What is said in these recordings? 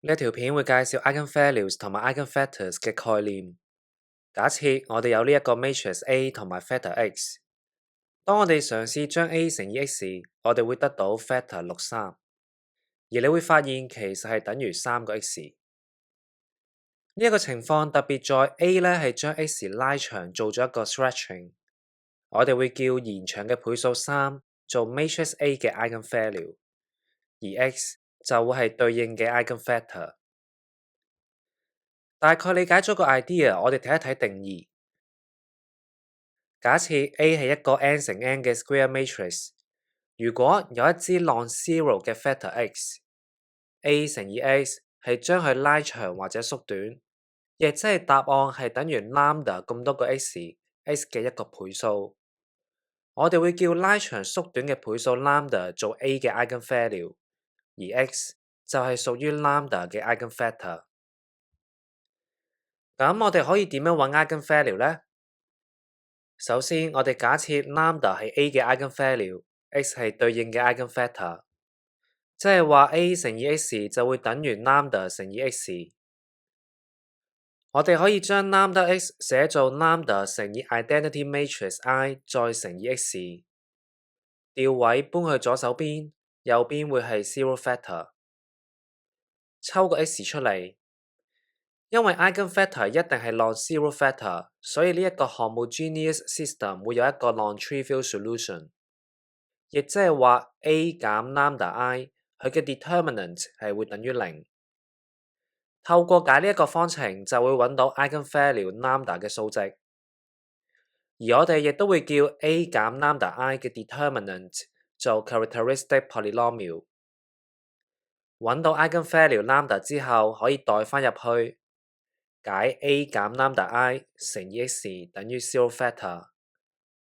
呢條片會介紹 eigenvalues 同埋 eigenvectors 嘅概念。假設我哋有呢一個 matrix A 同埋 vector x，當我哋嘗試將 A 乘以 x 時，我哋會得到 vector 63，而你會發現其實係等於3個 x。呢一個情況特別在 A 呢係將 x 拉長做咗一個 stretching，我哋會叫延長嘅倍數3做 matrix A 嘅 eigenvalue，而 x 就會係對應嘅 eigenvector。大概理解咗個 idea，我哋睇一睇定義。假設 A 係一個 n 乘 n 嘅 square matrix，如果有一支 non-zero 嘅 vector x，A 乘以 x 係將佢拉長或者縮短，亦即係答案係等於 lambda 咁多個 x 嘅一個倍數。我哋會叫拉長縮短嘅倍數 lambda 做 A 嘅 eigenvalue，而 x 就係屬於 lambda 嘅 eigenvector。咁我哋可以點樣揾 eigenvalue 呢？首先，我哋假設 lambda 係 A 嘅 eigenvalue，x 係對應嘅 eigenvector，即係話 A 乘以 x 就會等於 lambda 乘以 x。我哋可以將 lambda x 寫做 lambda 乘以 identity matrix I 再乘以 x， 調位搬去左手邊，右邊會係 zero factor， 抽個 x 出嚟。因為 eigenvector 一定係 non-zero factor， 所以呢一個 homogeneous system 會有一個 non-trivial solution， 亦即係話 A 減 lambda I 佢嘅 determinant 係會等於0。透過解呢一個方程就會揾到 eigenvalue lambda 嘅數值，而我哋亦都會叫 A 減 lambda I 嘅 determinant 做 characteristic polynomial。揾到 eigenvalue lambda 之後，可以代返入去。解 A 減 lambda I 乘以 x 等於 zero factor，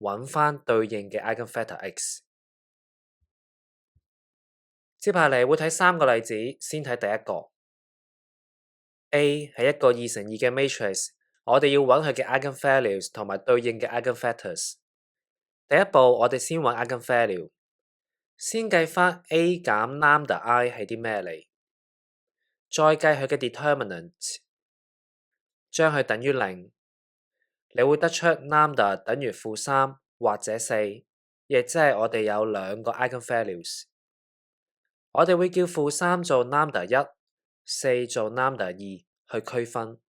揾返對應嘅 eigenvector x。接下嚟會睇3個例子，先睇第一個。A 係一個2乘2嘅 matrix， 我哋要揾佢嘅 eigenvalues 同埋對應嘅 eigenvectors。第一步，我哋先揾 eigenvalue， 先計返 A 減 lambda I 係啲咩嚟，再計佢嘅 determinant。將佢等於0，你會得出 lambda 等於-3或者4，亦即係我哋有兩個 eigenvalues。我哋會叫-3做 lambda 1， 4做 lambda 2去區分。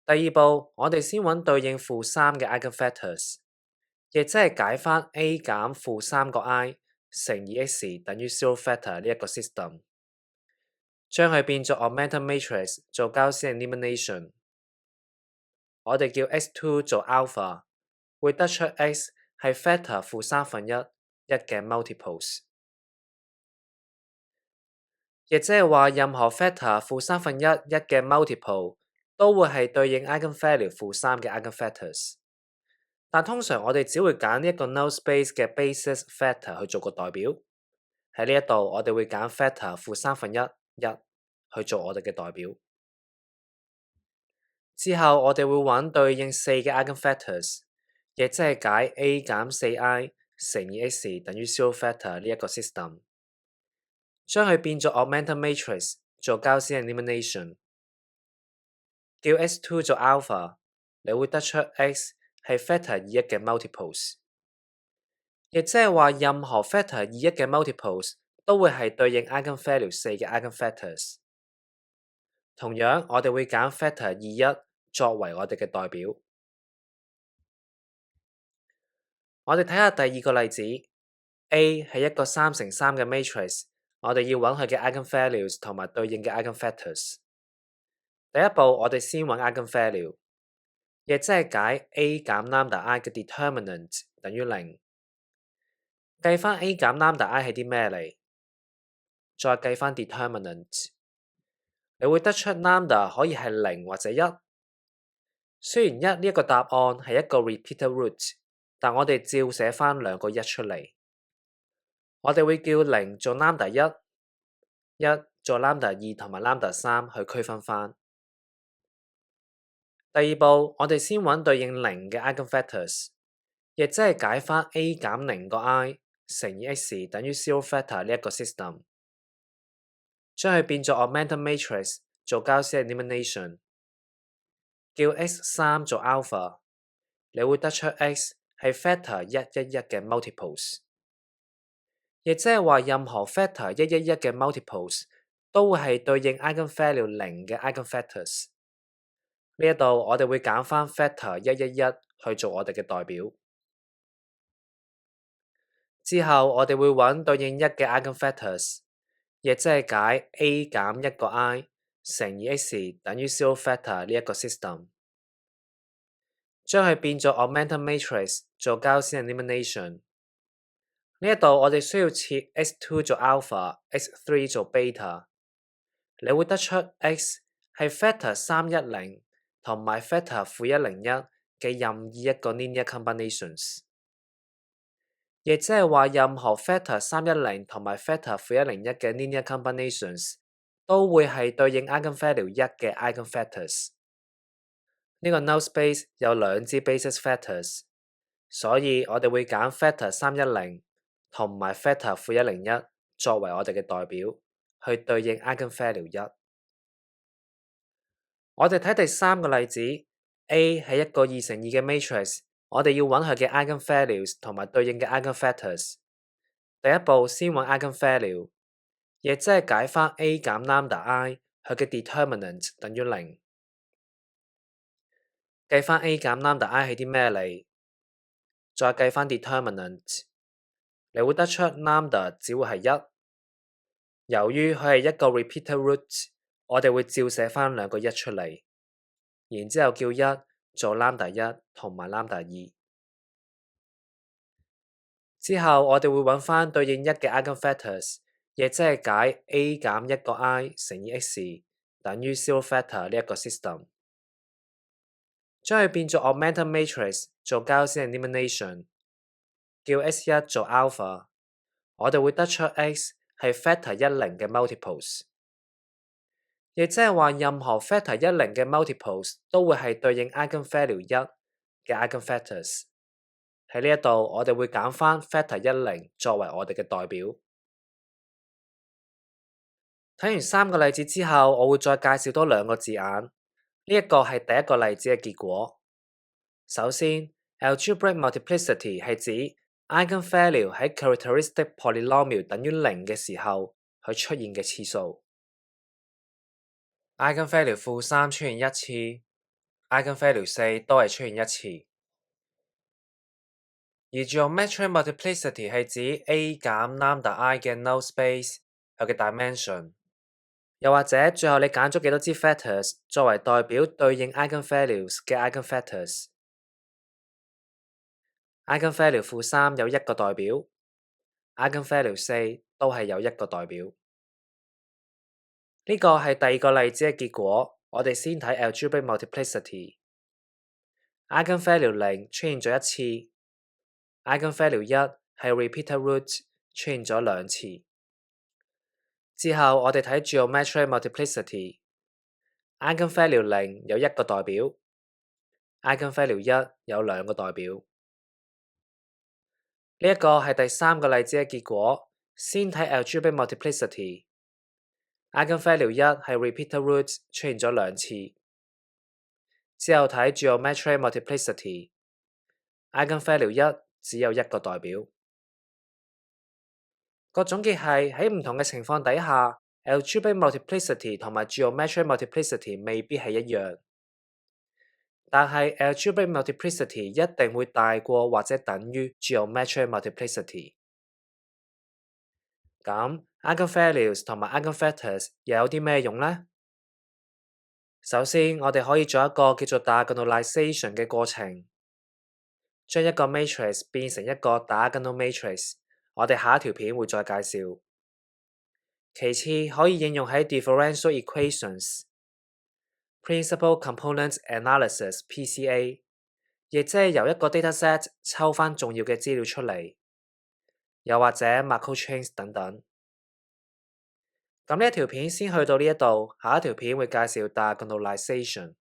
第二步，我哋先揾對應-3嘅 eigenvectors， 亦即係解返 A 減-3個 I 乘以 x 等於 zero factor 呢一個 system。將佢變作 augmented matrix 做 Gaussian elimination， 我哋叫 x2 做 alpha， 會得出 x 係 factor -1/3 嘅 multiples， 亦即係話任何 factor -1/3 嘅 multiple 都會係對應 eigenvalue -3嘅 eigenvectors， 但通常我哋只會揀呢一個 null space 嘅 basis factor 去做個代表。喺呢一度我哋會揀 factor -1/3 去做我哋嘅代表。之後我哋會揾對應4嘅 eigenvectors， 亦即係解 A 減 4i 乘以 x 等於 zero factor 呢一個 system， 將佢變作 augmented matrix 做 Gaussian elimination， 叫 x2 做 alpha， 你會得出 x 係 factor 21嘅 multiples， 亦即係話任何 factor 21嘅 multiples 都會係對應 eigenvalue 4嘅 eigenvectors。同樣我哋會揀 factor 21作為我哋嘅代表。我哋睇下第二個例子。A 係一個3乘3嘅 matrix， 我哋要揾佢嘅 eigenvalues 同埋對應嘅 eigenvectors。第一步我哋先揾 eigenvalue， 亦即係解 A 減 lambda I 嘅 determinant 等於0，計返 A 減 lambda I 係啲咩嚟，再計返 determinant， 你會得出 lambda 可以係0或者1。雖然1呢一個答案係一個 repeated root， 但我哋照寫返兩個1出嚟。我哋會叫0做 lambda 1， 1做 lambda 2同埋 lambda 3去區分返。第二步，我哋先揾對應0嘅 eigenvectors， 亦即係解返 A 減0個 I 乘以 x 等於 zero factor 呢一個 system。將佢變做 augmented matrix 做 Gaussian elimination，叫 X3 做 alpha，你會得出 X 係 factor 111嘅 multiples，亦即係話任何 factor 111嘅 multiples 都會係對應 eigenvalue 0嘅 eigenfactors。呢一度我哋會揀返 factor 111去做我哋嘅代表。之後我哋會揾對應1嘅 eigenfactors，亦即係解 a 減1個 i 乘以 x 等於 zero factor 呢一個 system， 將佢變做 augmented matrix 做 Gaussian elimination。呢一度我哋需要設 x2 做 alpha，x3 做 beta， 你會得出 x 係 factor 310同埋 factor -101嘅任意一個 linear combinations， 亦即係話任何 factor 310同埋 factor -101嘅 linear combinations 都會係對應 eigenvalue 1嘅 eigenfactors。呢個 null space 有兩支 basis factors， 所以我哋會揀 factor 310同埋 factor -101作為我哋嘅代表，去對應 eigenvalue 1。我哋睇第三個例子 ，A 係一個2乘2嘅 matrix， 我哋要揾佢嘅 eigenvalues 同埋對應嘅 eigenfactors。第一步先揾 eigenvalue， 亦即係解返 A 減 lambda i 佢嘅 determinant 等於0。計返 A 減 lambda i 係啲咩嚟？再計返 determinant， 你會得出 lambda 只會係1。由於佢係一個 repeated root， 我哋會照寫返兩個1出嚟，然之後叫1做 lambda 1同埋 lambda 2。之後我哋會揾返對應1嘅 eigenfactors， 亦即係解 a 減1個 i 乘以 x 等於 zero factor 呢一個 system， 將佢變做 augmented matrix 做 Gaussian elimination， 叫 x1 做 alpha， 我哋會得出 x 係 factor 10嘅 multiples， 亦即係話任何 factor 10嘅 multiples 都會係對應 eigenvalue 1嘅 eigenfactors。喺呢一度我哋會揀返 factor 10作為我哋嘅代表。睇完3個例子之後，我會再介紹多2個字眼。呢一個係第一個例子嘅結果。首先 algebraic multiplicity 係指 eigenvalue 喺 characteristic polynomial 等於0嘅時候佢出現嘅次數。eigenvalue -3出現1次 ，eigenvalue 4都係出現1次。而 geometric multiplicity 係指 a 減 lambda i 嘅 null space 佢嘅 dimension， 又或者最後你揀咗幾多支 factors 作為代表對應 eigenvalues 嘅 eigenfactors。eigenvalue -3有1個代表 ，eigenvalue 4都係有1個代表。呢個係第二個例子嘅結果，我哋先睇 algebraic multiplicity。eigenvalue 0出現咗1次。eigenvalue 1係 repeated root 出現咗2次。之後我哋睇 geometric multiplicity，eigenvalue 0有1個代表 ，eigenvalue 1有2個代表。呢一個係第三個例子嘅結果，先睇 algebraic multiplicity，eigenvalue 1係 repeated root 出現咗2次。之後睇 geometric multiplicity，eigenvalue 1只有1個代表。個總結係喺唔同嘅情況底下 ，algebraic multiplicity 同埋 geometric multiplicity 未必係一樣，但係 algebraic multiplicity 一定會大過或者等於 geometric multiplicity。咁 eigenvalues 同埋 eigenfactors 又有啲咩用呢？首先，我哋可以做一個叫做 diagonalization 嘅過程，將一個 matrix 變成一個 diagonal matrix。我哋下一條片會再介紹。其次可以應用喺 differential equations、principal component analysis（PCA）， 亦即係由一個 dataset 抽返重要嘅資料出嚟，又或者 Markov chains 等等。咁呢一條片先去到呢一度，下一條片會介紹 diagonalization。